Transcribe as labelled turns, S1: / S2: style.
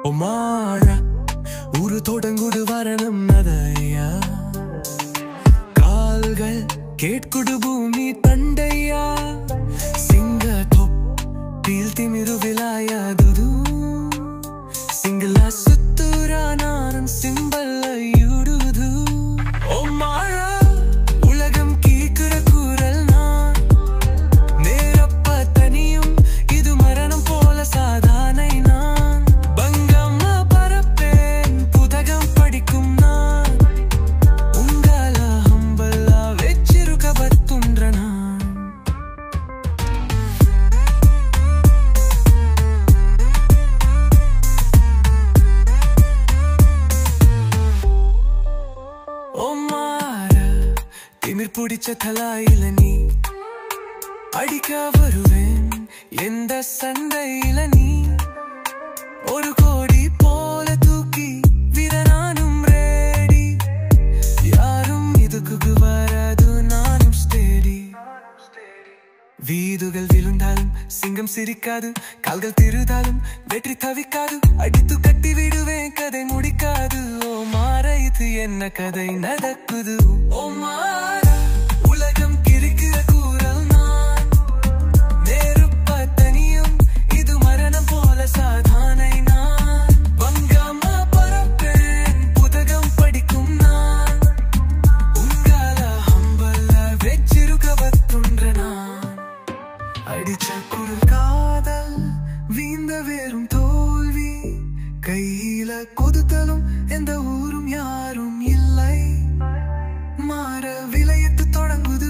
S1: ഒമാഴ ഒരു തുടങ്ങുdu വരണം നദയ്യ കാൽകൾ കേട്കുdu ഭൂമി തണ്ടയ്യ സിംഗതൊപ്പിൽ തിമിരുവിലായതുതു സിംഗല സുത്തുരാനാൻ സിംബല്ലയുടുതു ഒമാഴ உலகம் கேக்குற குரல் நான் நேரப்ப தனியும் இது மரணம் போல சாதானை நான் பங்கம்மா பரப்பேன் புதகம் படிக்கும் நான் உங்கள ஹம்பல்லா வெச்சிருக்க பத்துன்ற நான் திமிர் பிடிச்ச தலாயில நீ அடிக்க வருவேன் எந்த சண்டையில நீ ஒரு கோடி போல தூக்கி விரனானும் ரேடி யாரும் இதுக்கு வராது நானும் ஸ்டேடி வீதுகள் விழுந்தாலும் சிங்கம் சிரிக்காது கால்கள் திருதாலும் வெற்றி தவிக்காது அடித்து கட்டி விடுவேன் கதை முடிக்காது ஓ மாற இது என்ன கதை நடக்குது ஓ மாற உலகம் கிறுக்கிற கூறல் நான் நேருப்ப தனியும் இது மரணம் போல சாதானை நான் வங்காம பரப்பேன் புதகம் படிக்கும் நான் உங்கள ஹம்பல்ல வெச்சிருக்க பத்துன்ற நான் அடிச்ச குறு காதல் வீந்த வேறும் தோல்வி கையில கொதுத்தலும் எந்த ஊரும் யாரும் இல்லை மாற விளையத்து தொடங்குது